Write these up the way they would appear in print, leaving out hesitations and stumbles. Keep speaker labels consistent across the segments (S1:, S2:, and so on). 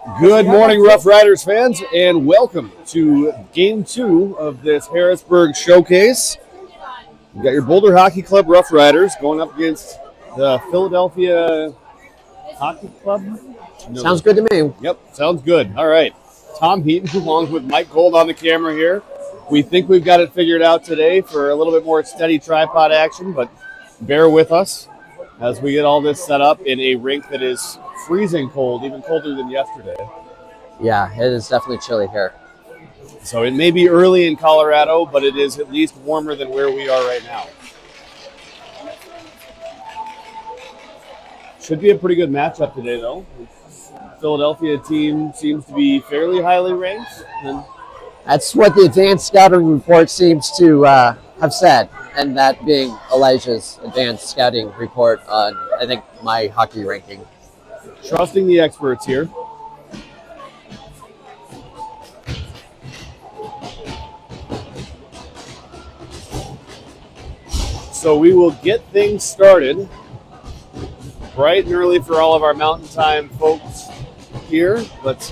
S1: Good morning, Rough Riders fans, and welcome to Game 2 of this Harrisburg Showcase. You got your Boulder Hockey Club Rough Riders going up against the Philadelphia Hockey Club.
S2: No. Sounds good to me.
S1: Yep, sounds good. All right. Tom Heaton along with Mike Gold on the camera here. We think we've got it figured out today for a little bit more steady tripod action, but bear with us as we get all this set up in a rink that is freezing cold, even colder than yesterday.
S2: Yeah, it is definitely chilly here.
S1: So it may be early in Colorado, but it is at least warmer than where we are right now. Should be a pretty good matchup today, though. The Philadelphia team seems to be fairly highly ranked.
S2: That's what the advanced scouting report seems to have said, and that being Elijah's advanced scouting report on, I think, my hockey ranking.
S1: Trusting the experts here. So we will get things started bright and early for all of our Mountain Time folks here. But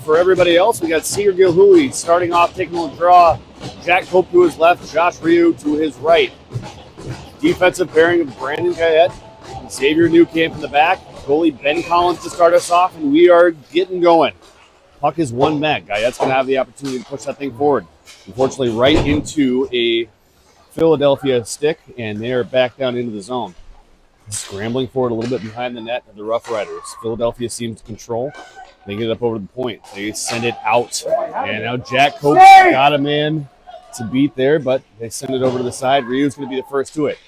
S1: for everybody else, we got Seeger Gilhooly starting off, taking a draw. Jack Cope to his left, Josh Ryu to his right. Defensive pairing of Brandon Guyette and Xavier Newcamp in the back. Goalie Ben Collins to start us off, and we are getting going. Puck is one back. Guyette's going to have the opportunity to push that thing forward. Unfortunately, right into a Philadelphia stick, and they are back down into the zone. Scrambling forward a little bit behind the net of the Rough Riders. Philadelphia seems to control. They get it up over the point. They send it out. And now Jack Cope got a man to beat there, but they send it over to the side. Ryu's going to be the first to it.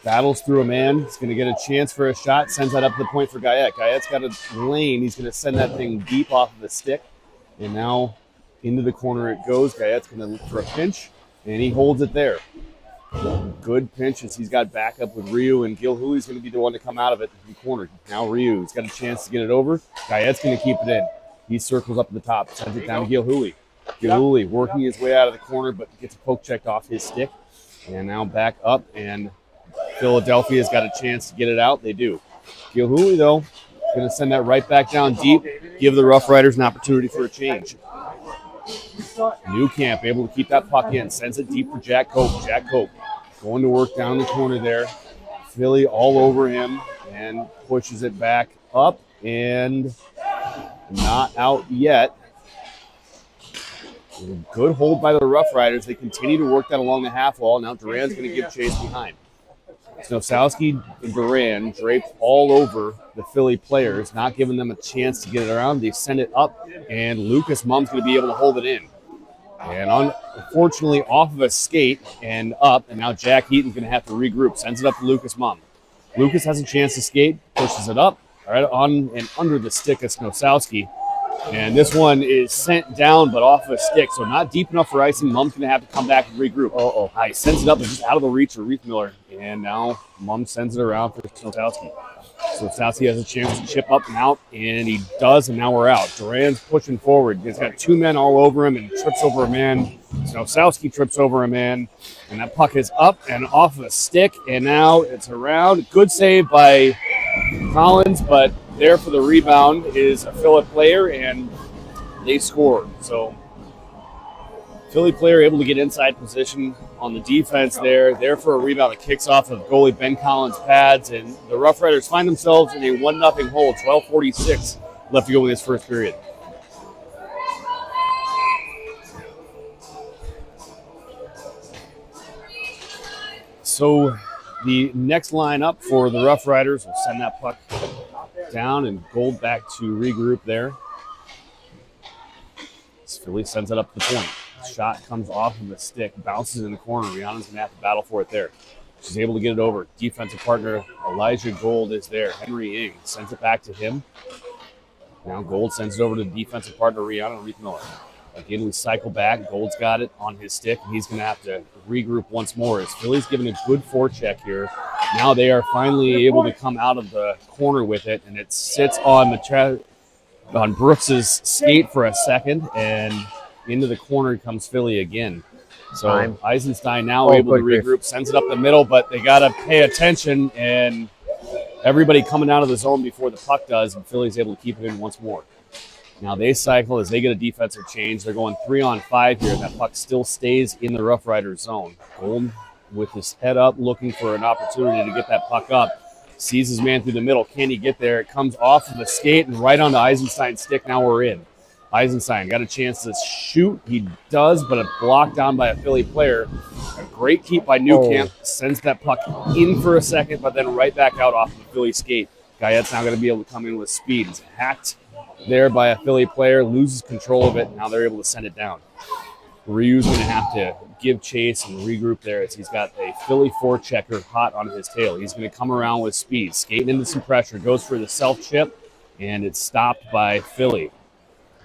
S1: Battles through a man. He's going to get a chance for a shot. Sends that up to the point for Guyette. Guyette's got a lane. He's going to send that thing deep off of the stick. And now into the corner it goes. Guyette's going to look for a pinch, and he holds it there. Good pinch as he's got backup with Ryu, and Gilhooly's going to be the one to come out of it in the corner. Now Ryu's got a chance to get it over. Guyette's going to keep it in. He circles up at the top, sends it down to Gilhooly. Gilhooly working his way out of the corner, but gets a poke checked off his stick. And now back up, and Philadelphia's got a chance to get it out. They do. Gilhooly, though, going to send that right back down deep, give the Rough Riders an opportunity for a change. Newcamp able to keep that puck in, sends it deep for Jack Cope. Jack Cope going to work down the corner there. Philly all over him and pushes it back up and not out yet. Good hold by the Rough Riders. They continue to work that along the half wall. Now Duran's going to give chase behind. Snosowski and Duran draped all over the Philly players, not giving them a chance to get it around. They send it up, and Lucas Mumm's going to be able to hold it in. And unfortunately, off of a skate and up, and now Jack Heaton's going to have to regroup. Sends it up to Lucas Mumm. Lucas has a chance to skate, pushes it up, right on and under the stick of Snosowski. And this one is sent down, but off of a stick, so not deep enough for icing. Mumm's going to have to come back and regroup. He sends it up, it's just out of the reach of Reith Miller. And now Mumm sends it around for Snosowski. Snosowski has a chance to chip up and out, and he does, and now we're out. Duran's pushing forward. He's got two men all over him and trips over a man. Snosowski trips over a man, and that puck is up and off of a stick, and now it's around. Good save by Collins, but there for the rebound is a Philly player, and they score. So Philly player able to get inside position on the defense there for a rebound. It kicks off of goalie Ben Collins' pads, and the Rough Riders find themselves in a 1-0 hole. 12:46 left to go in this first period. So the next line up for the Rough Riders will send that puck down, and Gold back to regroup there. Philly sends it up the point. Shot comes off of the stick, bounces in the corner. Rihanna's going to have to battle for it there. She's able to get it over. Defensive partner Elijah Gold is there. Henry Ing sends it back to him. Now Gold sends it over to defensive partner Rihanna and Reith Miller. Again, we cycle back. Gold's got it on his stick, and he's going to have to regroup once more. As Philly's giving a good forecheck here. Now they are finally able to come out of the corner with it, and it sits on Brooks's skate for a second, and into the corner comes Philly again. So Eisenstein now able to regroup, sends it up the middle, but they got to pay attention, and everybody coming out of the zone before the puck does, and Philly's able to keep it in once more. Now they cycle as they get a defensive change. They're going 3-on-5 here, and that puck still stays in the Rough Riders zone. Golden with his head up, looking for an opportunity to get that puck up. Sees his man through the middle. Can he get there? It comes off of the skate and right onto Eisenstein's stick. Now we're in. Eisenstein got a chance to shoot. He does, but a block down by a Philly player. A great keep by Newcamp. Sends that puck in for a second, but then right back out off of the Philly skate. Guyette's now going to be able to come in with speed. He's hacked there by a Philly player, loses control of it. Now they're able to send it down. Ryu's going to have to give chase and regroup there as he's got a Philly forechecker hot on his tail. He's going to come around with speed, skating into some pressure, goes for the self-chip, and it's stopped by Philly.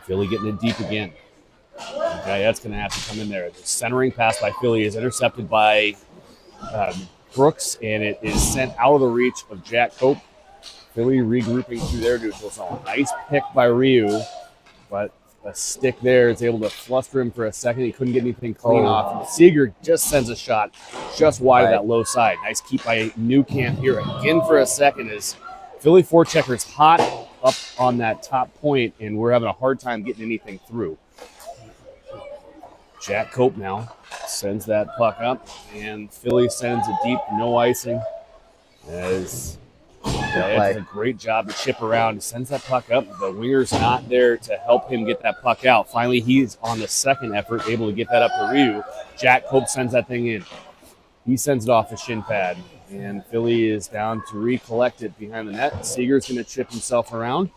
S1: Philly getting it deep again. Guyette's going to have to come in there. The centering pass by Philly is intercepted by Brooks, and it is sent out of the reach of Jack Cope. Philly regrouping through their neutral zone. Nice pick by Ryu, but a stick there is able to fluster him for a second. He couldn't get anything clean off. Seeger just sends a shot just wide of that low side. Nice keep by Newcamp here again for a second as Philly forechecker's hot up on that top point, and we're having a hard time getting anything through. Jack Cope now sends that puck up, and Philly sends it deep, no icing. As it's a great job to chip around. He sends that puck up. The winger's not there to help him get that puck out. Finally, he's on the second effort, able to get that up to Ryu. Jack Cope sends that thing in. He sends it off the shin pad, and Philly is down to recollect it behind the net. Seeger's going to chip himself around.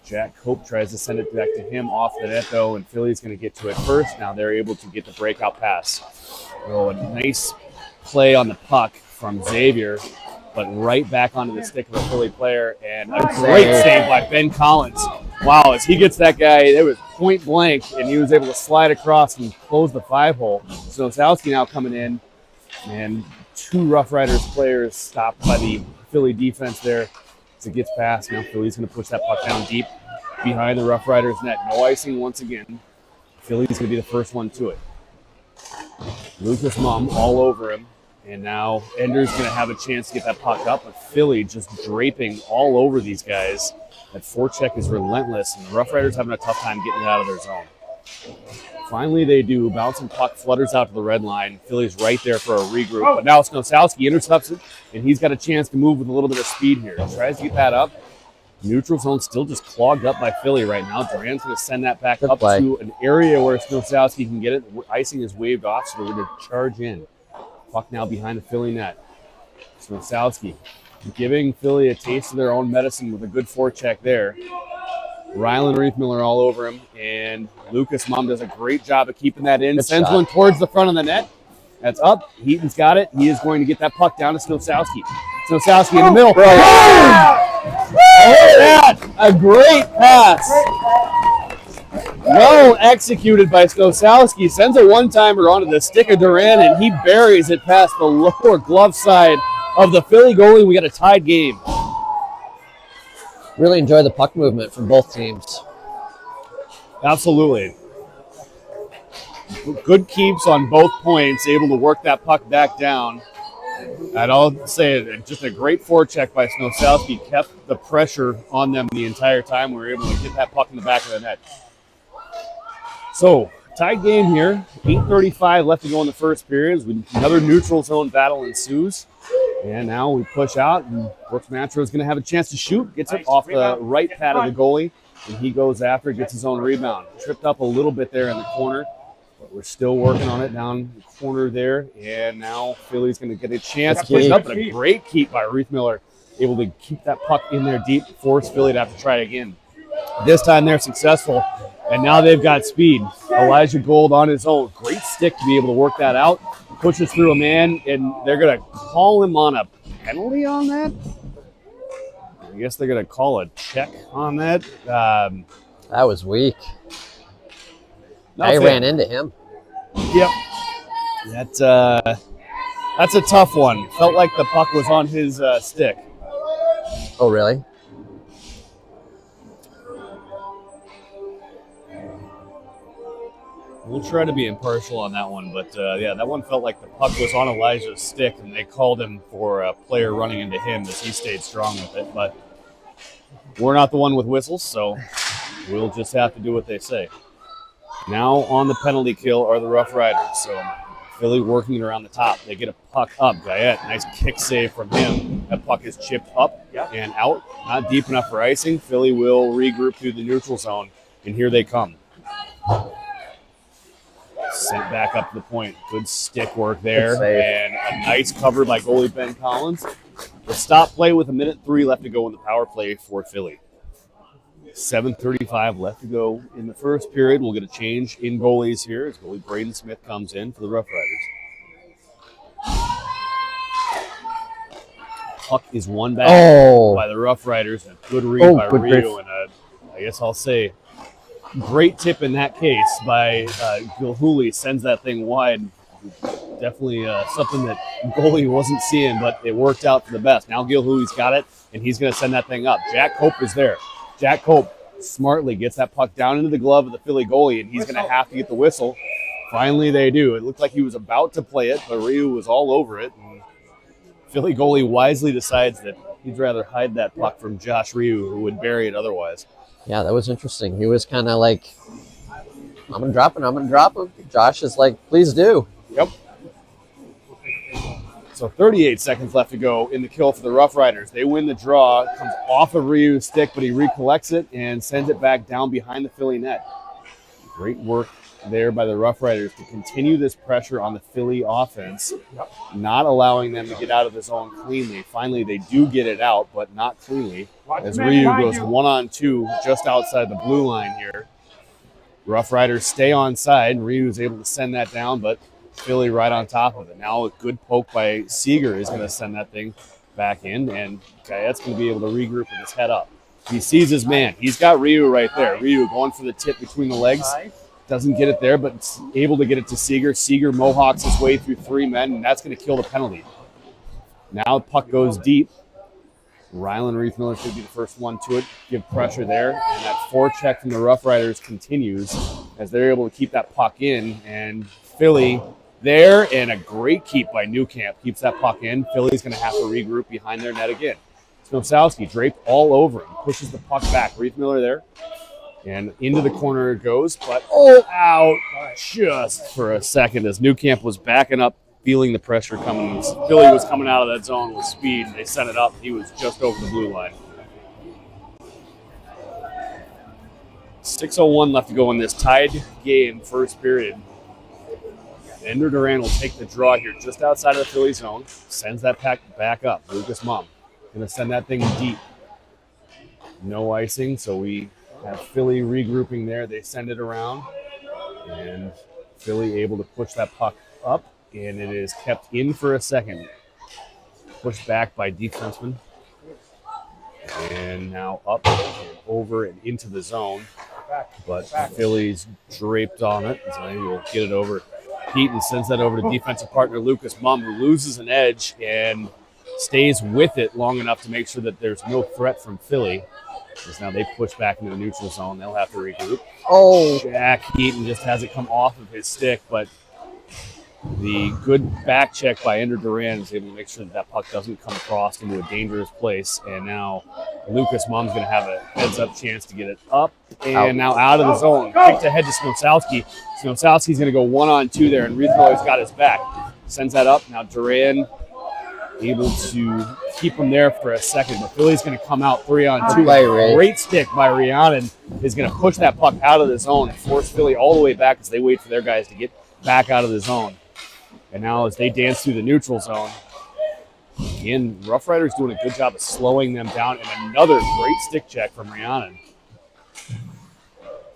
S1: Jack Cope tries to send it back to him off the net, though, and Philly's going to get to it first. Now they're able to get the breakout pass. Oh, a nice play on the puck from Xavier, but right back onto the stick of a Philly player, and a great save by Ben Collins. Wow, as he gets that guy, it was point blank, and he was able to slide across and close the 5-hole. So Sowski now coming in, and two Rough Riders players stopped by the Philly defense there as it gets past. Now Philly's going to push that puck down deep behind the Rough Riders net. No icing once again. Philly's going to be the first one to it. Lucas Mum all over him. And now Ender's going to have a chance to get that puck up, but Philly just draping all over these guys. That forecheck is relentless, and the Rough Riders having a tough time getting it out of their zone. Finally, they do. Bouncing puck flutters out to the red line. Philly's right there for a regroup, but now Snosowski intercepts it, and he's got a chance to move with a little bit of speed here. He tries to get that up. Neutral zone still just clogged up by Philly right now. Duran's going to send that back up to an area where Snosowski can get it. Icing is waved off, so they're going to charge in. Puck now behind the Philly net. Snosowski giving Philly a taste of their own medicine with a good forecheck there. Rylan Reithmiller all over him, and Lucas Mum does a great job of keeping that in. Sends one towards the front of the net. That's up. Heaton's got it. He is going to get that puck down to Snosowski. Snosowski in the middle. A great pass. Well executed by Snosowski. Sends a one-timer onto the stick of Duran, and he buries it past the lower glove side of the Philly goalie. We got a tied game.
S2: Really enjoy the puck movement from both teams.
S1: Absolutely. Good keeps on both points, able to work that puck back down. And I'll say just a great forecheck by Snosowski kept the pressure on them the entire time. We were able to get that puck in the back of the net. So, tied game here. 8:35 left to go in the first period. Another neutral zone battle ensues. And now we push out, and Brooks Matro is going to have a chance to shoot. Gets it off the right pad of the goalie, and he goes after, gets his own rebound. Tripped up a little bit there in the corner, but we're still working on it down the corner there. And now Philly's going to get a chance to push it up, but a great keep by Reithmiller, able to keep that puck in there deep, force Philly to have to try again. This time they're successful, and now they've got speed. Elijah Gold on his own. Great stick to be able to work that out. Pushes through a man, and they're going to call him on a penalty on that. I guess they're going to call a check on that.
S2: That was weak.
S1: They
S2: ran into him.
S1: Yep. That's a tough one. Felt like the puck was on his stick.
S2: Oh, really?
S1: We'll try to be impartial on that one, but yeah, that one felt like the puck was on Elijah's stick, and they called him for a player running into him as he stayed strong with it. But we're not the one with whistles, so we'll just have to do what they say. Now on the penalty kill are the Rough Riders. So Philly working it around the top. They get a puck up. Guyette, nice kick save from him. That puck is chipped up and out. Not deep enough for icing. Philly will regroup through the neutral zone, and here they come. Sent back up to the point. Good stick work there. And a nice cover by goalie Ben Collins. The stop play with 1:03 left to go in the power play for Philly. 7:35 left to go in the first period. We'll get a change in goalies here as goalie Braden Smith comes in for the Rough Riders. Puck is won back by the Rough Riders. And a good read by Rio. And I guess I'll say great tip in that case by Gilhooly. Sends that thing wide. Definitely something that goalie wasn't seeing, but it worked out for the best. Now Gilhooly's got it, and he's going to send that thing up. Jack Cope is there. Jack Cope smartly gets that puck down into the glove of the Philly goalie, and he's going to have to get the whistle. Finally, they do. It looked like he was about to play it, but Ryu was all over it. And Philly goalie wisely decides that he'd rather hide that puck from Josh Ryu, who would bury it otherwise.
S2: Yeah, that was interesting. He was kind of like, I'm going to drop him. Josh is like, please do.
S1: Yep. So 38 seconds left to go in the kill for the Rough Riders. They win the draw. It comes off of Ryu's stick, but he recollects it and sends it back down behind the Philly net. Great work there by the Rough Riders to continue this pressure on the Philly offense, not allowing them to get out of the zone cleanly. Finally, they do get it out, but not cleanly, as Ryu goes 1-on-2 just outside the blue line here. Rough Riders stay on side, and Ryu is able to send that down, but Philly right on top of it. Now a good poke by Seeger is going to send that thing back in, and Guyette's going to be able to regroup with his head up. He sees his man. He's got Ryu right there. Ryu going for the tip between the legs. Doesn't get it there, but able to get it to Seeger. Seeger mohawks his way through three men, and that's going to kill the penalty. Now the puck goes deep. Rylan Reithmiller should be the first one to it. Give pressure there, and that forecheck from the Rough Riders continues as they're able to keep that puck in, and Philly there, and a great keep by Newcamp keeps that puck in. Philly's going to have to regroup behind their net again. Snosowski draped all over him, pushes the puck back. Reithmiller there, and into the corner it goes, but out just for a second as Newcamp was backing up, feeling the pressure coming. Philly was coming out of that zone with speed. They sent it up. He was just over the blue line. 6:01 left to go in this tied game, first period. Ender Duran will take the draw here just outside of the Philly zone. Sends that pack back up. Lucas Mumm going to send that thing deep. No icing, so we have Philly regrouping there. They send it around, and Philly able to push that puck up, and it is kept in for a second. Pushed back by defenseman. And now up and over and into the zone. But Philly's draped on it, so he will get it over. Heaton sends that over to defensive partner Lucas Mumm, who loses an edge and stays with it long enough to make sure that there's no threat from Philly. Because now they push back into the neutral zone. They'll have to regroup. Jack Heaton just has it come off of his stick, but the good back check by Ender Duran is able to make sure that that puck doesn't come across into a dangerous place. And now Lucas Mumm's going to have a heads-up chance to get it up and now out of the zone. Kicked ahead to Snosowski. Snosowski's going to go 1-on-2 there, and Reithmiller's got his back. Sends that up. Now Duran able to keep him there for a second, but Philly's going to come out 3-on-2. Great stick by Rhiannon is going to push that puck out of the zone and force Philly all the way back as they wait for their guys to get back out of the zone. And now as they dance through the neutral zone, again, Rough Riders doing a good job of slowing them down, and another great stick check from Rhiannon.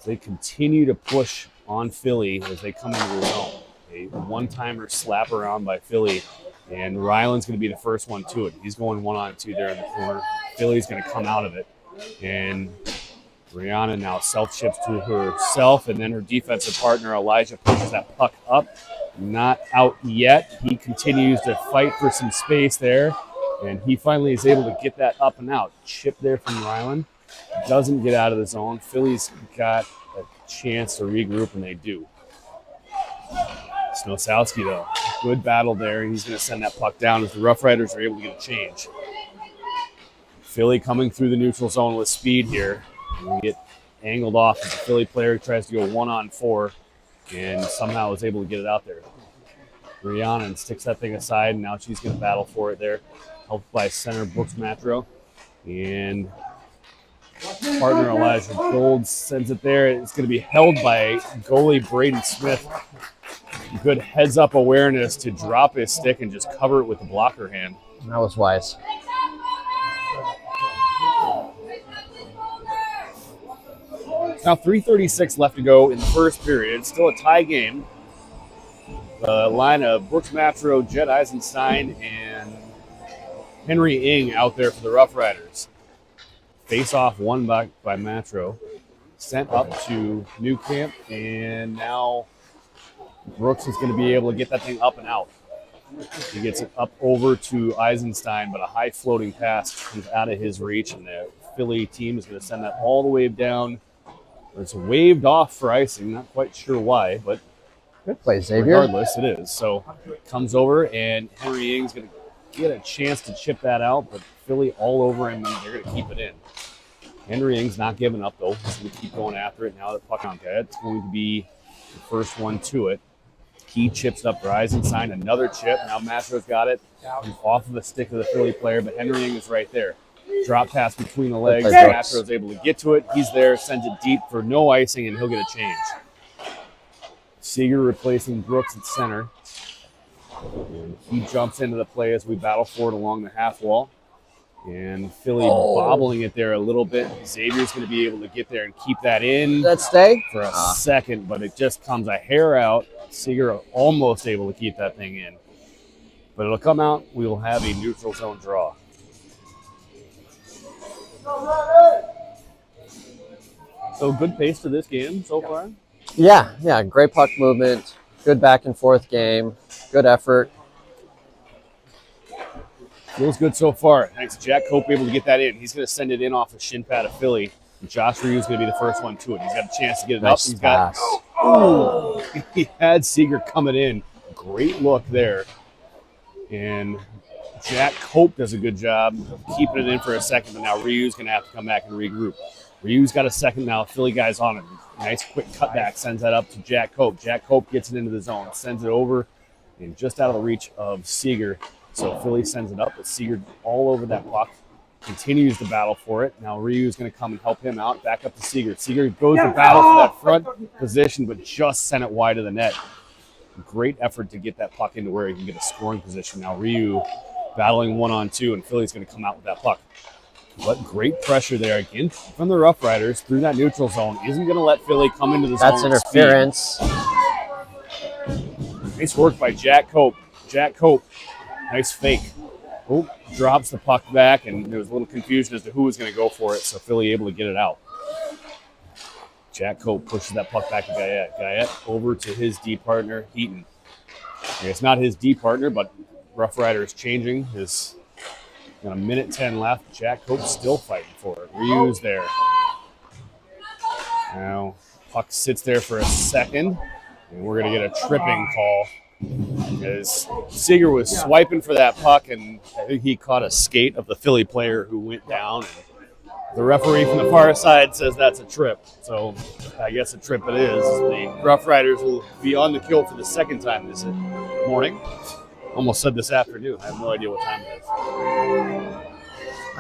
S1: They continue to push on Philly as they come into the zone. A one-timer slap around by Philly, and Ryland's going to be the first one to it. He's going 1-on-2 there in the corner. Philly's going to come out of it, and Rhiannon now self-chips to herself, and then her defensive partner, Elijah, pushes that puck up. Not out yet. He continues to fight for some space there, and he finally is able to get that up and out. Chip there from Ryland. Doesn't get out of the zone. Philly's got a chance to regroup, and they do. Snosowski, though, good battle there. He's going to send that puck down as the Rough Riders are able to get a change. Philly coming through the neutral zone with speed here. We get angled off as the Philly player tries to go 1-on-4 and somehow is able to get it out there. Rhiannon sticks that thing aside, and now she's going to battle for it there. Helped by center Brooks Matro. And partner Elijah Gold sends it there. It's going to be held by goalie Braden Smith. Good heads-up awareness to drop his stick and just cover it with the blocker hand.
S2: That was wise.
S1: Now 3:36 left to go in the first period. It's still a tie game. The line of Brooks Matro, Jed Eisenstein, and Henry Ing out there for the Rough Riders. Face-off won by Matro. Sent up to New Camp, and now Brooks is going to be able to get that thing up and out. He gets it up over to Eisenstein, but a high floating pass comes out of his reach, and the Philly team is going to send that all the way down. It's waved off for icing, not quite sure why, but
S2: good play, Xavier.
S1: Regardless, it is. So comes over, and Henry Ing's going to get a chance to chip that out, but Philly all over him, and they're going to keep it in. Henry Ing's not giving up, though. He's going to keep going after it. Now that puck on head, it's going to be the first one to it. He chips up for Eisenstein. Another chip. Now Matro's got it. He's off of the stick of the Philly player, but Henry Ing is right there. Drop pass between the legs. Matro's able to get to it. He's there, sends it deep for no icing, and he'll get a change. Seeger replacing Brooks at center. And he jumps into the play as we battle for it along the half wall. And Philly bobbling it there a little bit. Xavier's going to be able to get there and keep that in.
S2: That stay?
S1: For a second, but it just comes a hair out. Seeger almost able to keep that thing in. But it'll come out. We will have a neutral zone draw. So good pace to this game so far?
S2: Yeah, great puck movement, good back and forth game, good effort.
S1: Feels good so far. Thanks, Jack Cope able to get that in. He's going to send it in off the shin pad of Philly. And Josh Ryu's going to be the first one to it. He's got a chance to get it
S2: nice
S1: up. He's
S2: pass.
S1: He had Seeger coming in. Great look there. And Jack Cope does a good job of keeping it in for a second, but now Ryu's going to have to come back and regroup. Ryu's got a second now. Philly guy's on it. Nice quick cutback. Sends that up to Jack Cope. Jack Cope gets it into the zone. Sends it over and just out of the reach of Seeger. So Philly sends it up, but Seeger all over that puck. Continues to battle for it. Now Ryu's going to come and help him out. Back up to Seeger. Seeger goes to battle for that front position, but just sent it wide of the net. Great effort to get that puck into where he can get a scoring position. Now Ryu battling 1-on-2, and Philly's going to come out with that puck. But great pressure there again from the Rough Riders through that neutral zone. Isn't going to let Philly come into the zone.
S2: That's interference.
S1: Nice work by Jack Cope. Jack Cope, nice fake. Oh, drops the puck back, and there was a little confusion as to who was going to go for it, so Philly able to get it out. Jack Cope pushes that puck back to Guyette. Guyette over to his D partner, Heaton. It's not his D partner, but Rough Rider is changing. His got a minute 10 left. Jack Cope's still fighting for it. Ryu's there. Now, puck sits there for a second, and we're going to get a tripping call. As Seeger was swiping for that puck, and I think he caught a skate of the Philly player who went down. And the referee from the far side says that's a trip. So I guess a trip it is. The Rough Riders will be on the kill for the second time this morning. Almost said this afternoon. I have no idea what time it is.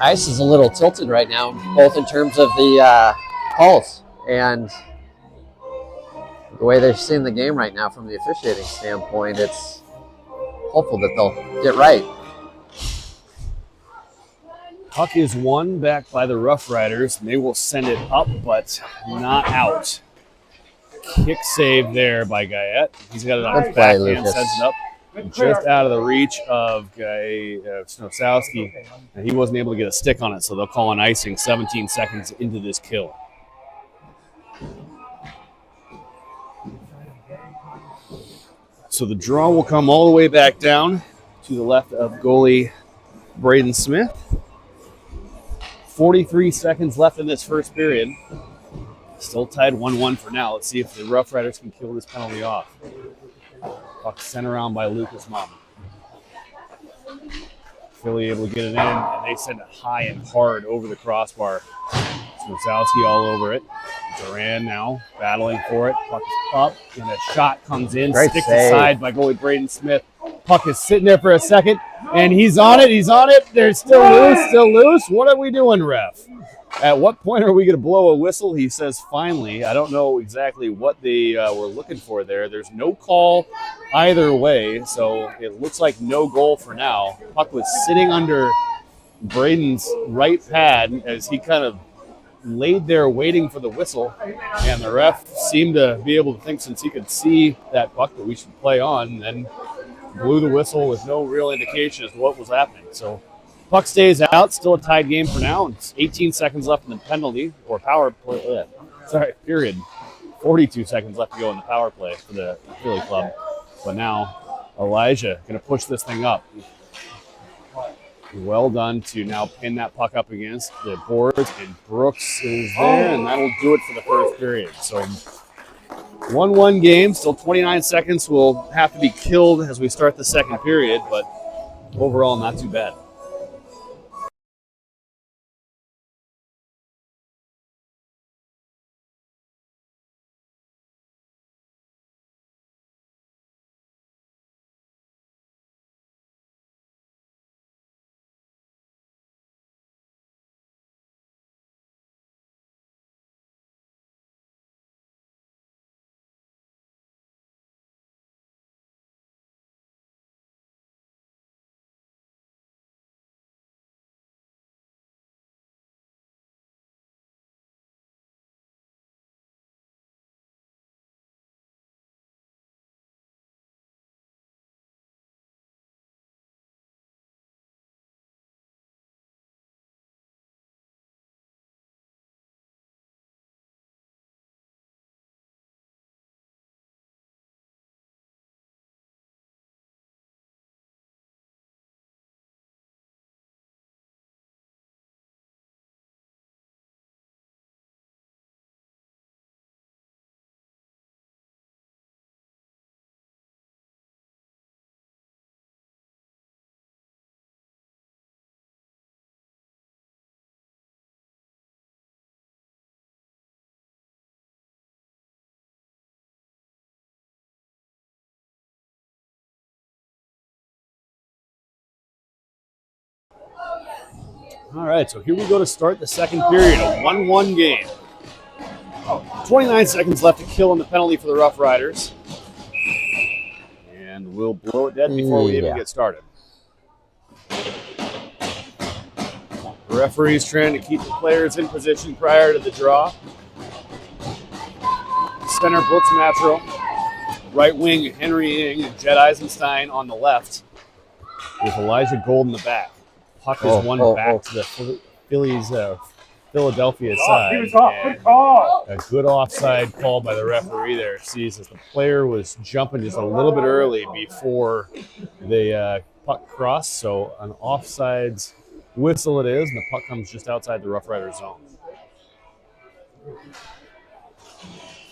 S2: Ice is a little tilted right now, both in terms of the calls and the way they're seeing the game right now from the officiating standpoint. It's hopeful that they'll get right.
S1: Puck is won back by the Rough Riders, and they will send it up, but not out. Kick save there by Guyette. He's got it on his backhand, sends it up. Just out of the reach of Snosowski, and he wasn't able to get a stick on it, so they'll call an icing 17 seconds into this kill. So the draw will come all the way back down to the left of goalie Braden Smith. 43 seconds left in this first period. Still tied 1-1 for now. Let's see if the Rough Riders can kill this penalty off. Puck sent around by Lucas Mum. Philly able to get it in, and they send it high and hard over the crossbar. Smosowski all over it. Duran now battling for it. Puck is up, and a shot comes in.
S2: Great
S1: Sticked
S2: save.
S1: aside by goalie Braden Smith. Puck is sitting there for a second, and he's on it. He's on it. They're still loose. What are we doing, ref? At what point are we going to blow a whistle? He says, finally. I don't know exactly what they were looking for there. There's no call either way, so it looks like no goal for now. Puck was sitting under Braden's right pad as he kind of laid there waiting for the whistle, and the ref seemed to be able to think, since he could see that puck, that we should play on, and then blew the whistle with no real indication as to what was happening. So puck stays out, still a tied game for now. It's 18 seconds left in the penalty, or power play. Period. 42 seconds left to go in the power play for the Philly club. But now Elijah going to push this thing up. Well done to now pin that puck up against the boards, and Brooks is there, and that'll do it for the first period. So 1-1 game, still 29 seconds will have to be killed as we start the second period, but overall not too bad. All right, so here we go to start the second period, a 1-1 game. 29 seconds left to kill on the penalty for the Rough Riders. And we'll blow it dead before we even get started. The referee's trying to keep the players in position prior to the draw. Center, Brooks Matro. Right wing, Henry Ing and Jed Eisenstein on the left, with Elijah Gold in the back. Puck is won back to the Phillies, Philadelphia side. A good offside call by the referee there. Sees as the player was jumping just a little bit early before the puck crossed. So an offsides whistle it is, and the puck comes just outside the Rough Riders zone.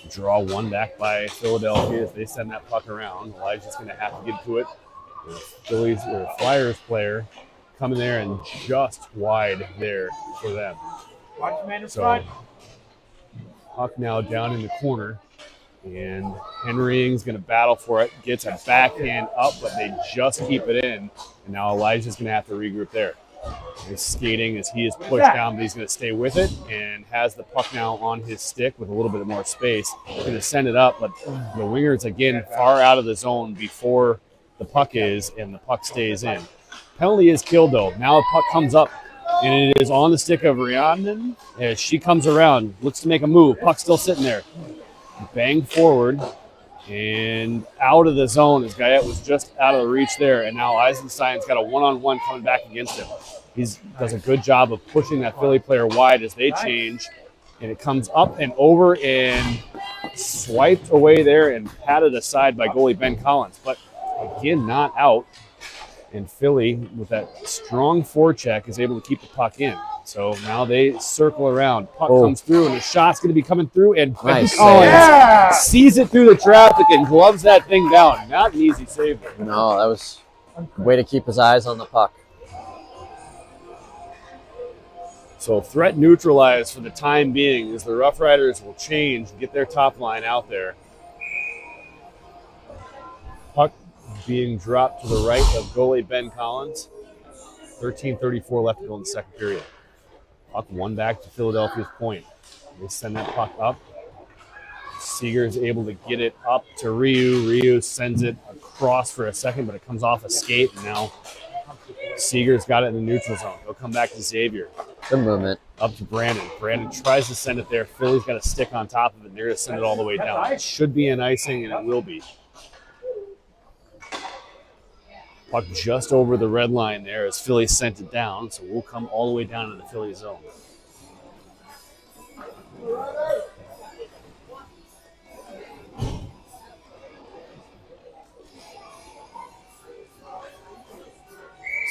S1: Draw one back by Philadelphia as they send that puck around. Elijah's going to have to get to it. The Phillies or Flyers player coming there and just wide there for them. So puck now down in the corner, and Henry Ing's going to battle for it. Gets a backhand up, but they just keep it in. And now Elijah's going to have to regroup there. He's skating as he is pushed down, but he's going to stay with it and has the puck now on his stick with a little bit more space. He's going to send it up, but the winger's again far out of the zone before the puck is, and the puck stays in. Penalty is killed though. Now the puck comes up, and it is on the stick of Rhiannon as she comes around, looks to make a move. Puck still sitting there. Bang forward and out of the zone as Guyette was just out of the reach there, and now Eisenstein's got a one-on-one coming back against him. He does a good job of pushing that Philly player wide as they change, and it comes up and over and swiped away there and patted aside by goalie Ben Collins. But again, not out, and Philly, with that strong forecheck, is able to keep the puck in. So now they circle around. Puck comes through, and the shot's going to be coming through, and
S2: Nice
S1: Collins sees it through the traffic and gloves that thing down. Not an easy save there.
S2: No, that was a way to keep his eyes on the puck.
S1: So threat neutralized for the time being as the Rough Riders will change and get their top line out there. Puck being dropped to the right of goalie Ben Collins. 13:34 left to go in the second period. Puck one back to Philadelphia's point. They send that puck up. Seager is able to get it up to Ryu. Ryu sends it across for a second, but it comes off a skate. And now Seager's got it in the neutral zone. He'll come back to Xavier.
S2: Good movement.
S1: Up to Brandon. Brandon tries to send it there. Philly's got a stick on top of it. They're going to send it all the way down. It should be an icing, and it will be. Puck just over the red line there as Philly sent it down, so we'll come all the way down to the Philly zone.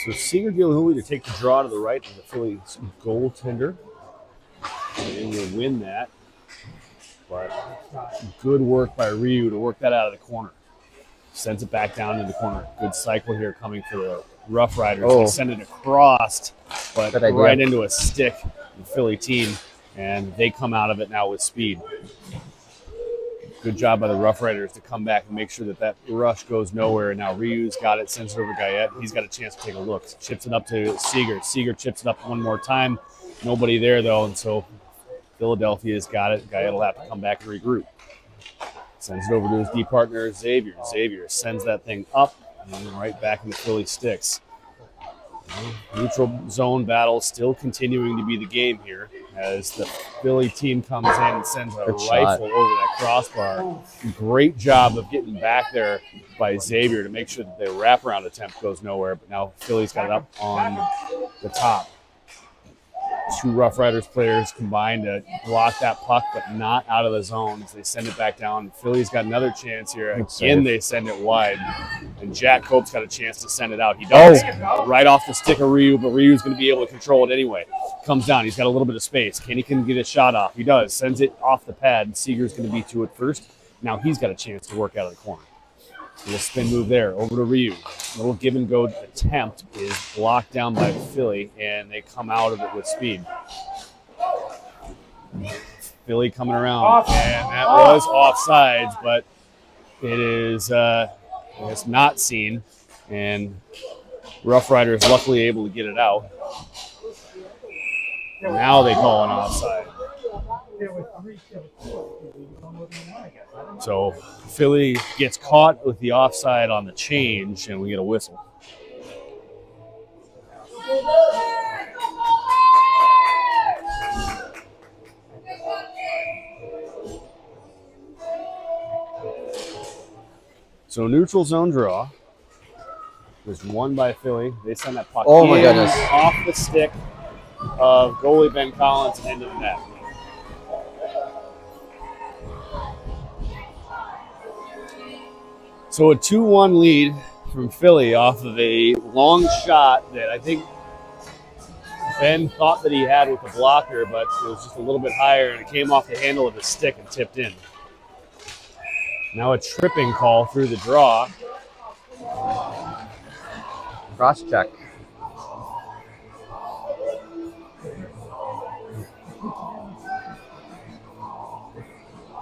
S1: So Seager Gilhooly to take the draw to the right of the Phillies goaltender. They will win that. But good work by Ryu to work that out of the corner. Sends it back down in the corner. Good cycle here coming for the Rough Riders. They send it across, but right into a stick the Philly team, and they come out of it now with speed. Good job by the Rough Riders to come back and make sure that that rush goes nowhere. Now Ryu's got it, sends it over Guyette. He's got a chance to take a look. Chips it up to Seager. Seager chips it up one more time. Nobody there, though, and so Philadelphia's got it. Guyette will have to come back and regroup. Sends it over to his D partner, Xavier. Xavier sends that thing up and right back into Philly sticks. Neutral zone battle still continuing to be the game here as the Philly team comes in and sends a rifle over that crossbar. Great job of getting back there by Xavier to make sure that the wraparound attempt goes nowhere, but now Philly's got it up on the top. Two Rough Riders players combined to block that puck, but not out of the zone as they send it back down. Philly's got another chance here. Again, they send it wide. And Jack Cope's got a chance to send it out. He does. Right off the stick of Ryu, but Ryu's going to be able to control it anyway. Comes down. He's got a little bit of space. Kenny can get a shot off. He does. Sends it off the pad. Seager's going to be to it first. Now he's got a chance to work out of the corner. A little spin move there over to Ryu. A little give and go attempt is blocked down by Philly, and they come out of it with speed. Philly coming around, and that was offsides, but it is it's not seen, and Rough Riders luckily able to get it out. Now they call an offside. So Philly gets caught with the offside on the change, and we get a whistle. So neutral zone draw was won by Philly. They send that puck off the stick of goalie Ben Collins and into the net. So a 2-1 lead from Philly off of a long shot that I think Ben thought that he had with the blocker, but it was just a little bit higher, and it came off the handle of his stick and tipped in. Now a tripping call through the draw.
S2: Cross check.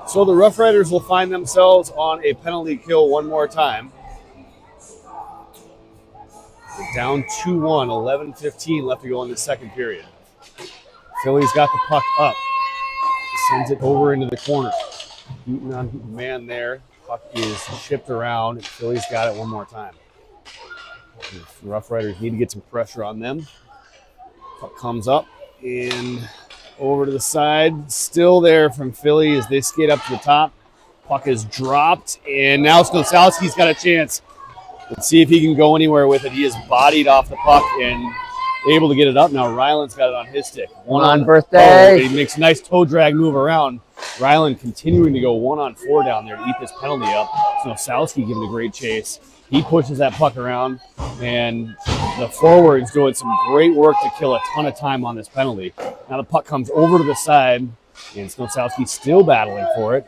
S1: So the Rough Riders will find themselves on a penalty kill one more time. They're down 2-1, 11:15 left to go in the second period. Philly's got the puck up. Sends it over into the corner. Beating on the man there. Puck is shipped around, and Philly's got it one more time. The Rough Riders need to get some pressure on them. Puck comes up and over to the side. Still there from Philly as they skate up to the top. Puck is dropped, and now Snosalski's got a chance. Let's see if he can go anywhere with it. He is bodied off the puck and able to get it up. Now Ryland's got it on his stick.
S2: One on birthday.
S1: He makes a nice toe drag move around. Ryland continuing to go 1-on-4 down there to eat this penalty up. Snosalski giving a great chase. He pushes that puck around, and the forwards doing some great work to kill a ton of time on this penalty. Now the puck comes over to the side, and Snosowski's still battling for it.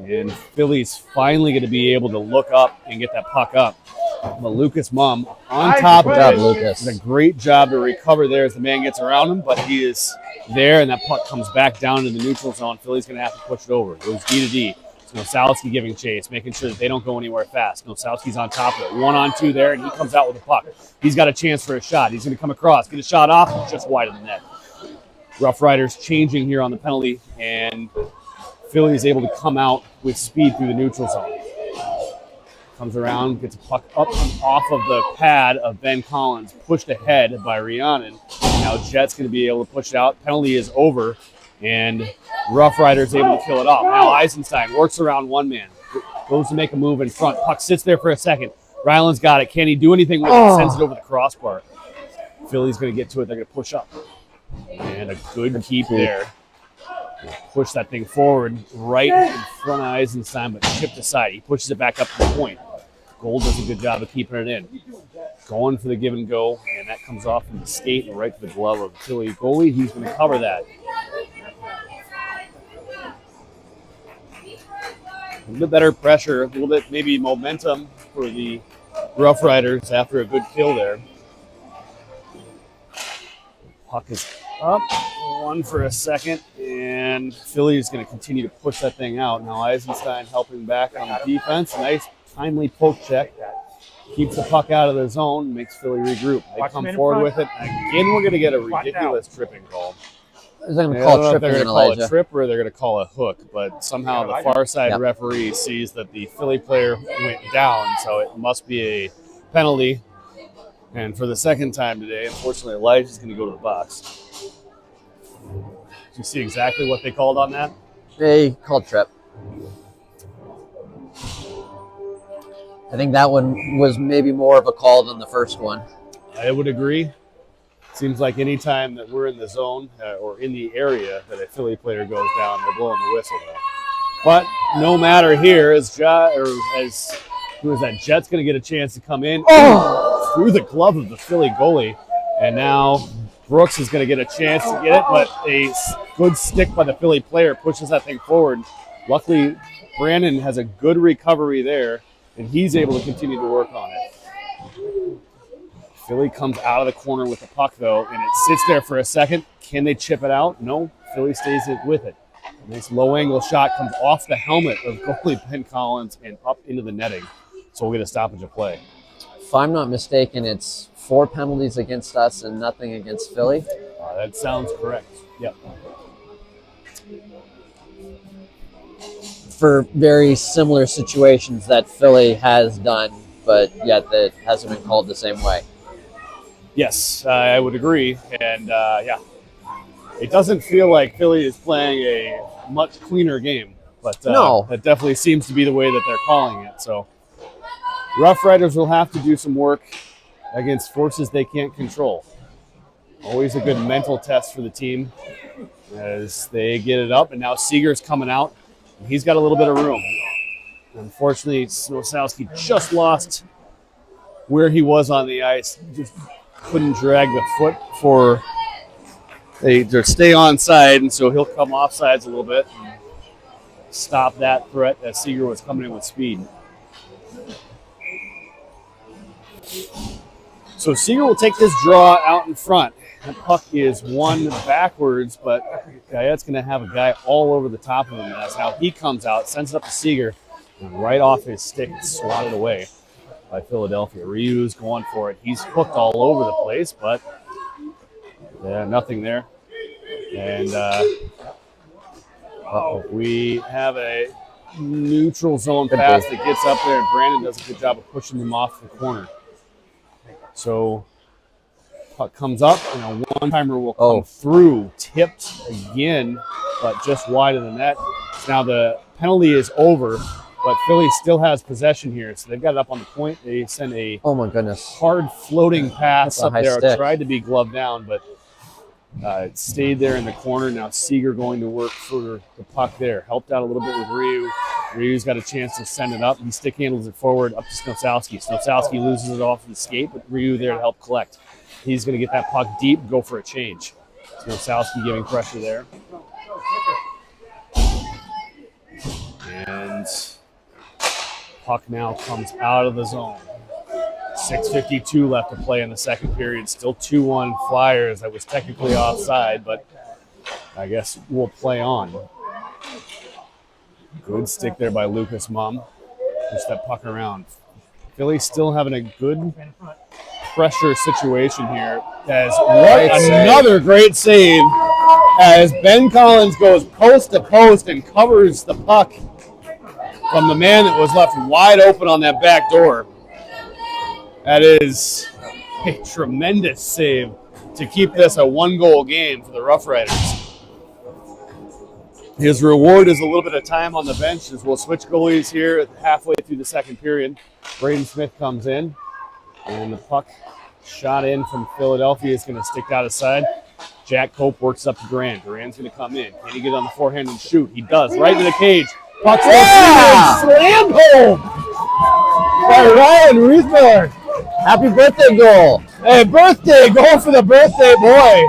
S1: And Philly's finally going to be able to look up and get that puck up. But Lucas Mumm on top of it.
S2: Lucas.
S1: Does a great job to recover there as the man gets around him, but he is there, and that puck comes back down to the neutral zone. Philly's going to have to push it over. It goes D to D. Nosowski giving chase, making sure that they don't go anywhere fast. Nosowski's on top of it. 1-on-2 there, and he comes out with the puck. He's got a chance for a shot. He's going to come across, get a shot off, just wide of the net. Rough Riders changing here on the penalty, and Philly is able to come out with speed through the neutral zone. Comes around, gets a puck up and off of the pad of Ben Collins, pushed ahead by Rhiannon. Now Jet's going to be able to push it out. Penalty is over, and Rough Riders able to kill it off. Now Eisenstein works around one man, goes to make a move in front. Puck sits there for a second. Ryland's got it. Can he do anything with it? Sends it over the crossbar. Philly's going to get to it. They're going to push up. And a good keep there. Push that thing forward right in front of Eisenstein, but chipped aside. He pushes it back up to the point. Gold does a good job of keeping it in. Going for the give and go, and that comes off from the skate and right to the glove of the Philly goalie. He's going to cover that. A little bit better pressure, a little bit maybe momentum for the Rough Riders after a good kill there. Puck is up, one for a second, and Philly is going to continue to push that thing out. Now Eisenstein helping back on the defense. Nice, timely poke check. Keeps the puck out of the zone, makes Philly regroup. They come forward with it. Again, we're going to get a ridiculous tripping call.
S2: They're going to call
S1: they're going to call a trip or they're going to call a hook, but somehow the far side referee sees that the Philly player went down, so it must be a penalty. And for the second time today, unfortunately, Elijah's going to go to the box. Do you see exactly what they called on that?
S2: They called trip. I think that one was maybe more of a call than the first one.
S1: I would agree. Seems like any time that we're in the zone or in the area that a Philly player goes down, they're blowing the whistle now. But no matter here, as who is that? Jet's going to get a chance to come in through the glove of the Philly goalie, and now Brooks is going to get a chance to get it, but a good stick by the Philly player pushes that thing forward. Luckily, Brandon has a good recovery there, and he's able to continue to work on it. Philly comes out of the corner with the puck, though, and it sits there for a second. Can they chip it out? No. Philly stays with it. A nice low-angle shot comes off the helmet of goalie Ben Collins and up into the netting. So we'll get a stoppage of play.
S2: If I'm not mistaken, it's 4 penalties against us and nothing against Philly.
S1: That sounds correct. Yep.
S2: For very similar situations that Philly has done, but yet that hasn't been called the same way.
S1: Yes, I would agree. And, it doesn't feel like Philly is playing a much cleaner game. But
S2: no.
S1: That definitely seems to be the way that they're calling it. So Rough Riders will have to do some work against forces they can't control. Always a good mental test for the team as they get it up. And now Seeger's coming out. And he's got a little bit of room. Unfortunately, Nosowski just lost where he was on the ice. Just couldn't drag the foot for to stay on side, and so he'll come off sides a little bit and stop that threat as Seeger was coming in with speed. So Seeger will take this draw out in front. That puck is won backwards, but Guyette's going to have a guy all over the top of him. That's how he comes out, sends it up to Seeger, and right off his stick, swatted away by Philadelphia. Ryu's going for it. He's hooked all over the place, but nothing there. And we have a neutral zone pass that gets up there, and Brandon does a good job of pushing him off the corner. So puck comes up, and a one-timer will come through, tipped again, but just wide of the net. Now the penalty is over, but Philly still has possession here, so they've got it up on the point. They send a hard floating pass up there.
S2: Stick.
S1: Tried to be gloved down, but it stayed there in the corner. Now Seeger going to work for the puck there. Helped out a little bit with Ryu. Ryu's got a chance to send it up. He stick handles it forward up to Snosowski. Snosowski loses it off the skate, but Ryu there to help collect. He's going to get that puck deep, go for a change. Snosowski giving pressure there. And puck now comes out of the zone. 6:52 left to play in the second period. Still 2-1 Flyers. That was technically offside, but I guess we'll play on. Good stick there by Lucas Mumm. Push that puck around. Philly still having a good pressure situation here. As another great save as Ben Collins goes post to post and covers the puck from the man that was left wide open on that back door. That is a tremendous save to keep this a 1-goal game for the Rough Riders. His reward is a little bit of time on the bench as we'll switch goalies here halfway through the second period. Braden Smith comes in, and the puck shot in from Philadelphia is going to stick out of side. Jack Cope works up to Duran. Duran's going to come in. Can he get on the forehand and shoot? He does. Right into the cage. Puck's slammed home by Ryan Riesmiller.
S2: Happy birthday goal.
S1: Hey, birthday goal for the birthday boy.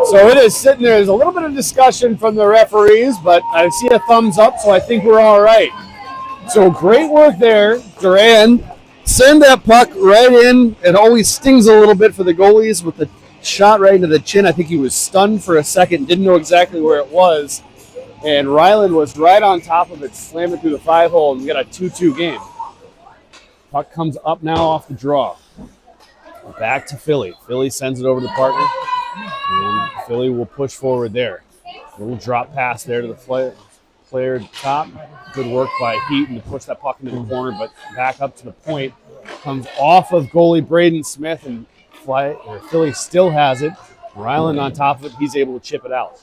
S1: So it is sitting there. There's a little bit of discussion from the referees, but I see a thumbs up, so I think we're all right. So great work there, Duran. Send that puck right in. It always stings a little bit for the goalies with the shot right into the chin. I think he was stunned for a second, didn't know exactly where it was. And Ryland was right on top of it, slammed it through the 5-hole, and we got a 2-2 game. Puck comes up now off the draw. Back to Philly. Philly sends it over to the partner. And Philly will push forward there. A little drop pass there to the player at the top. Good work by Heaton to push that puck into the corner, but back up to the point. Comes off of goalie Braden Smith, and Philly still has it. Ryland on top of it. He's able to chip it out.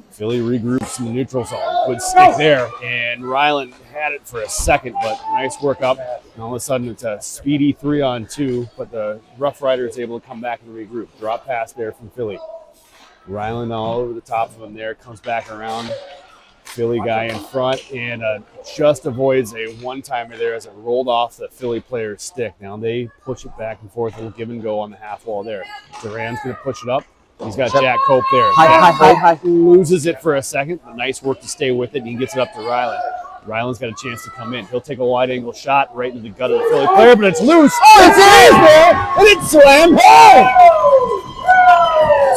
S1: Philly regroups in the neutral zone. Good stick there, and Ryland had it for a second, but nice work up. And all of a sudden, it's a speedy 3-on-2, but the Rough Rider is able to come back and regroup. Drop pass there from Philly. Ryland all over the top of him there, comes back around. Philly guy in front, and just avoids a one-timer there as it rolled off the Philly player's stick. Now they push it back and forth, a little give and go on the half wall there. Duran's going to push it up. He's got Jack Cope there. High. Loses it for a second, but nice work to stay with it, and he gets it up to Ryland. Ryland's got a chance to come in. He'll take a wide-angle shot right into the gut of the Philly player, but it's loose. Oh, it's in there, and it's slammed home.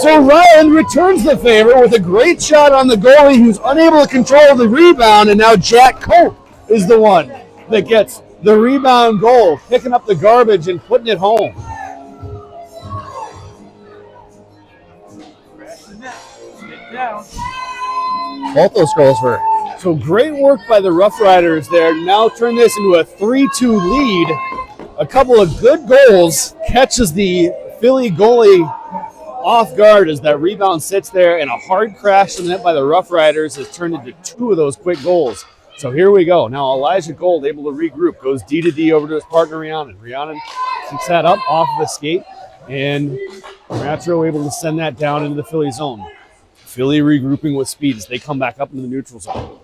S1: So Ryland returns the favor with a great shot on the goalie who's unable to control the rebound, and now Jack Cope is the one that gets the rebound goal, picking up the garbage and putting it home.
S2: Both those goals were.
S1: So great work by the Rough Riders there. Now turn this into a 3-2 lead. A couple of good goals catches the Philly goalie off guard as that rebound sits there, and a hard crash to the net by the Rough Riders has turned into 2 of those quick goals. So here we go. Now Elijah Gold able to regroup. Goes D to D over to his partner Rhiannon. Rhiannon keeps that up off of the skate, and Ratro able to send that down into the Philly zone. Philly regrouping with speed as they come back up into the neutral zone.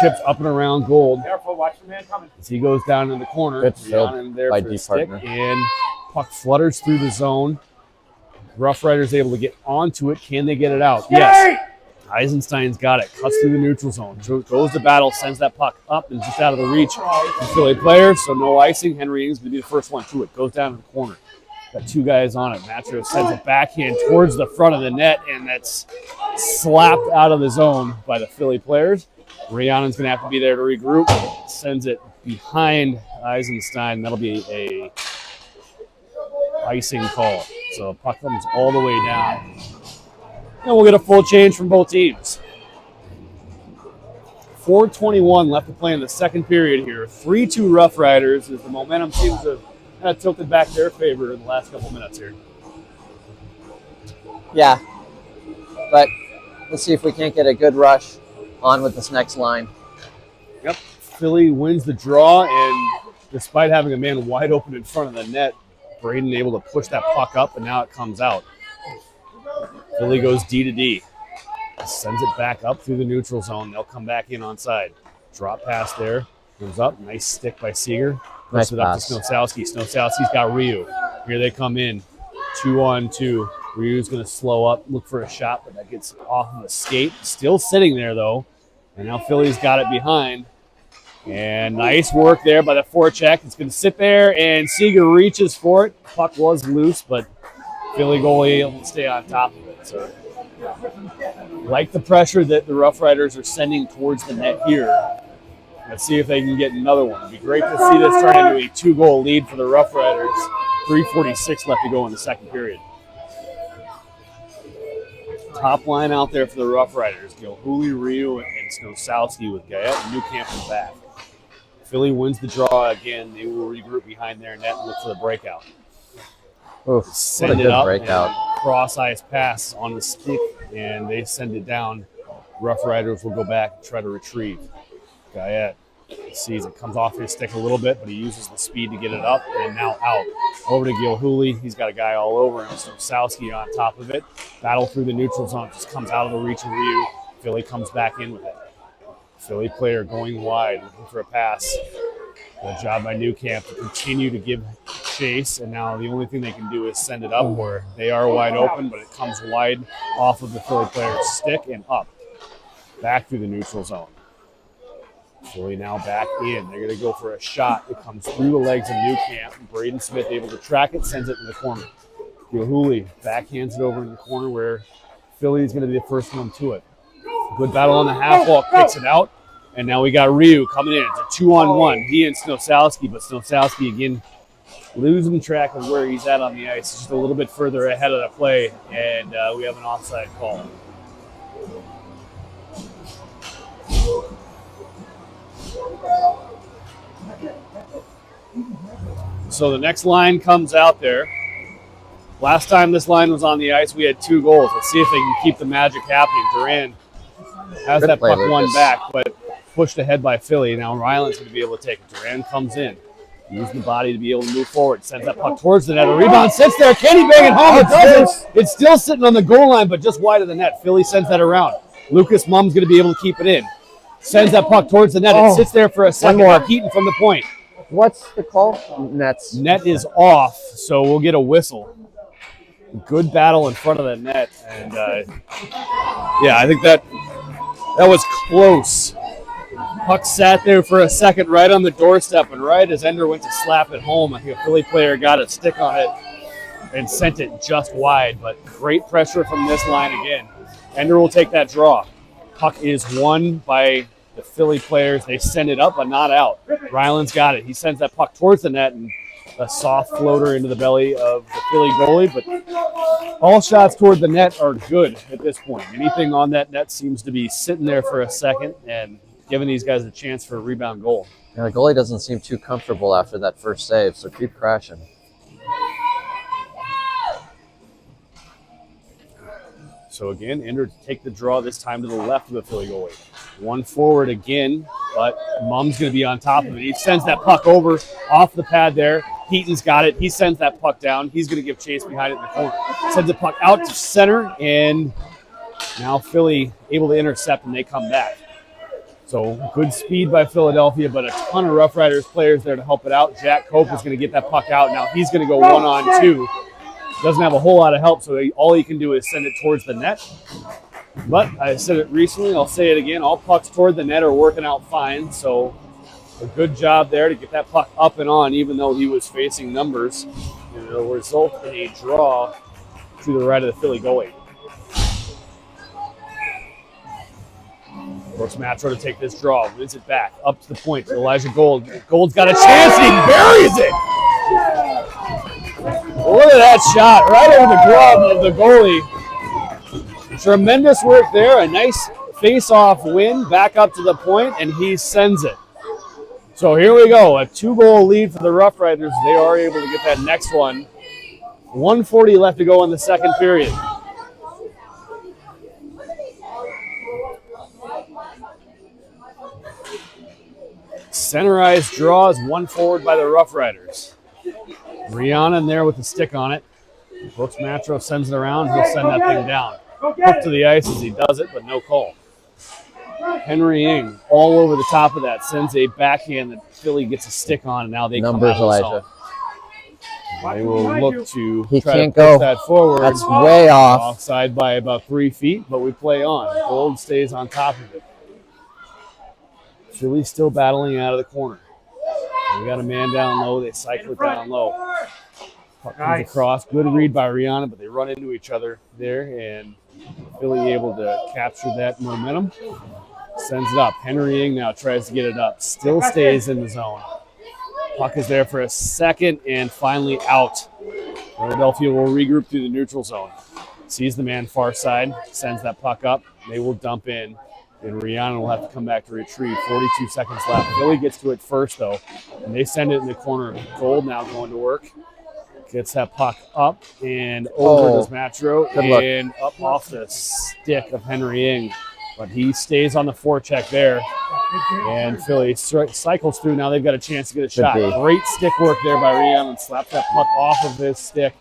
S1: Chips up and around Gold.
S3: Careful, watch the man coming.
S1: As he goes down in the corner.
S2: That's there by D
S1: stick, and puck flutters through the zone. Rough Riders able to get onto it. Can they get it out? Yes. Eisenstein's got it. Cuts through the neutral zone. Goes to battle. Sends that puck up and just out of the reach of the Philly player. So no icing. Henry Ings going to be the first one to it. Goes down to the corner. Got 2 guys on it. Matro sends a backhand towards the front of the net, and that's slapped out of the zone by the Philly players. Rhiannon's going to have to be there to regroup. Sends it behind Eisenstein. That'll be a icing call. So puck comes all the way down. And we'll get a full change from both teams. 4:21 left to play in the second period here. 3-2 Rough Riders as the momentum seems to have kind of tilted back their favor in the last couple minutes here.
S2: Yeah. But let's see if we can't get a good rush on with this next line.
S1: Yep. Philly wins the draw, and despite having a man wide open in front of the net, Braden able to push that puck up, and now it comes out. Philly goes D to D. Sends it back up through the neutral zone. They'll come back in onside. Drop pass there. Comes up. Nice stick by Seeger. Puts it up to Snosowski. Snosowski's got Ryu. Here they come in. 2-on-2. Ryu's going to slow up, look for a shot, but that gets off of the skate. Still sitting there, though. And now Philly's got it behind. And nice work there by the forecheck. It's going to sit there, and Seeger reaches for it. Puck was loose, but Philly goalie able to stay on top of it. So, like the pressure that the Rough Riders are sending towards the net here. Let's see if they can get another one. It'd be great to see this turn into a 2-goal lead for the Rough Riders. 3:46 left to go in the second period. Top line out there for the Rough Riders. Gilhooly, Ryu, and Snosowski with Guyette and Newcamp in the back. Philly wins the draw again. They will regroup behind their net and look for the breakout.
S2: Oof,
S1: send it up breakout. Cross-ice pass on the stick, and they send it down. Rough Riders will go back and try to retrieve. Guyette sees it comes off his stick a little bit, but he uses the speed to get it up, and now out. Over to Gilhooly. He's got a guy all over him. Snosowski on top of it. Battle through the neutral zone. Just comes out of the reach of Ryu. Philly comes back in with it. Philly player going wide, looking for a pass. Good job by Newcamp to continue to give chase, and now the only thing they can do is send it up where they are wide open, but it comes wide off of the Philly player's stick and up. Back through the neutral zone. Philly now back in. They're going to go for a shot. It comes through the legs of Newcamp. Braden Smith able to track it, sends it in the corner. Gilhooly backhands it over in the corner where Philly is going to be the first one to it. Good battle on the half wall, kicks it out. And now we got Ryu coming in. It's a 2-on-1. He and Snosowski, but Snosowski again losing track of where he's at on the ice. Just a little bit further ahead of the play, and we have an offside call. So the next line comes out there. Last time this line was on the ice, we had 2 goals. Let's see if they can keep the magic happening. Duran has that puck won back, but pushed ahead by Philly. Now Ryland's going to be able to take it. Duran comes in. Using the body to be able to move forward. Sends that puck towards the net. A rebound sits there. Can he bang it home? It doesn't. It's still sitting on the goal line, but just wide of the net. Philly sends that around. Lucas Mum's going to be able to keep it in. Sends that puck towards the net. It sits there for a second. Keaton from the point.
S2: What's the call?
S1: Net is off, so we'll get a whistle. Good battle in front of the net, and yeah, I think that was close. Puck sat there for a second right on the doorstep, and right as Ender went to slap it home, I think a Philly player got a stick on it and sent it just wide, but great pressure from this line again. Ender will take that draw. Puck is won by the Philly players. They send it up, but not out. Ryland's got it. He sends that puck towards the net, and a soft floater into the belly of the Philly goalie, but all shots toward the net are good at this point. Anything on that net seems to be sitting there for a second and giving these guys a chance for a rebound goal.
S2: Yeah, the goalie doesn't seem too comfortable after that first save, so keep crashing.
S1: So again, Ender to take the draw, this time to the left of the Philly goalie. One forward again, but Mum's going to be on top of it. He sends that puck over off the pad there. Heaton's got it. He sends that puck down. He's going to give chase behind it in the corner. Sends the puck out to center, and now Philly able to intercept, and they come back. So good speed by Philadelphia, but a ton of Rough Riders players there to help it out. Jack Cope is going to get that puck out. Now he's going to go 1-on-2. Doesn't have a whole lot of help, so all he can do is send it towards the net. But I said it recently, I'll say it again, all pucks toward the net are working out fine, so a good job there to get that puck up and on, even though he was facing numbers. And it'll result in a draw to the right of the Philly goalie. Brooks Matro to take this draw, wins it back, up to the point to Elijah Gold. Gold's got a chance, and he buries it! Look at that shot, right over the glove of the goalie. Tremendous work there, a nice face-off win, back up to the point, and he sends it. So here we go, a 2-goal lead for the Rough Riders. They are able to get that next one. 1:40 left to go in the second period. Centerized draw is one forward by the Rough Riders. Rihanna in there with the stick on it. Brooks Matro sends it around. He'll send that thing down. Hook to the ice as he does it, but no call. Henry Ing all over the top of that sends a backhand that Philly gets a stick on, and now they
S2: Numbers,
S1: come out of the
S2: Elijah.
S1: zone. They will look to
S2: He
S1: try to
S2: can't
S1: push
S2: go.
S1: that forward.
S2: That's way off.
S1: Offside by about 3 feet, but we play on. Gold stays on top of it. Philly still battling out of the corner. We got a man down low. They cycle it down low. Puck comes across. Good read by Rihanna, but they run into each other there, and Philly able to capture that momentum. Sends it up. Henry Ing now tries to get it up. Still stays in the zone. Puck is there for a second and finally out. Philadelphia will regroup through the neutral zone. Sees the man far side, sends that puck up. They will dump in, and Rihanna will have to come back to retrieve. 42 seconds left. Philly gets to it first, though, and they send it in the corner. Gold now going to work. Gets that puck up and over does Matro and up off the stick of Henry Ing. But he stays on the forecheck there. And Philly cycles through. Now they've got a chance to get a shot. Great stick work there by Rihanna. Slap that puck off of his stick.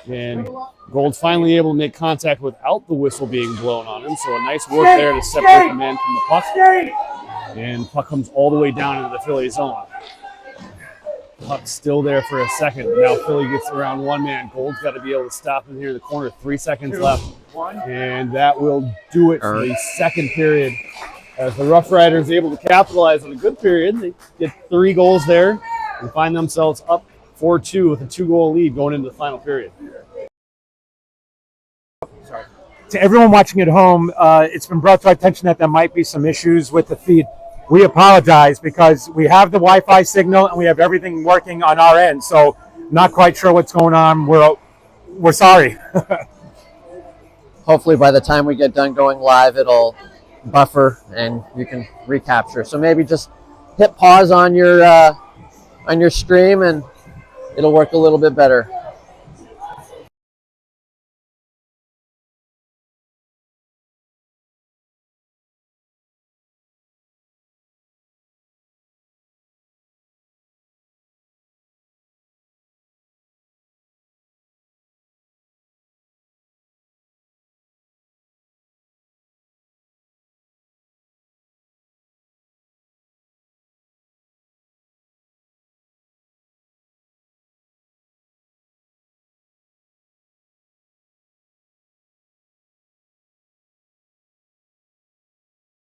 S1: And Gold's finally able to make contact without the whistle being blown on him. So a nice work there to separate the man from the puck. And puck comes all the way down into the Philly zone. Puck's still there for a second. Now Philly gets around one man. Gold's got to be able to stop him here in the corner. 3 seconds left. And that will do it for the second period. As the Rough Riders able to capitalize on a good period, they get 3 goals there and find themselves up 4-2 with a 2-goal lead going into the final period.
S3: Sorry. To everyone watching at home, it's been brought to our attention that there might be some issues with the feed. We apologize because we have the Wi-Fi signal and we have everything working on our end. So not quite sure what's going on. We're sorry.
S2: Hopefully by the time we get done going live, it'll buffer and you can recapture. So maybe just hit pause on your stream and it'll work a little bit better.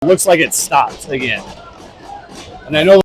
S1: Looks like it stopped again. And I know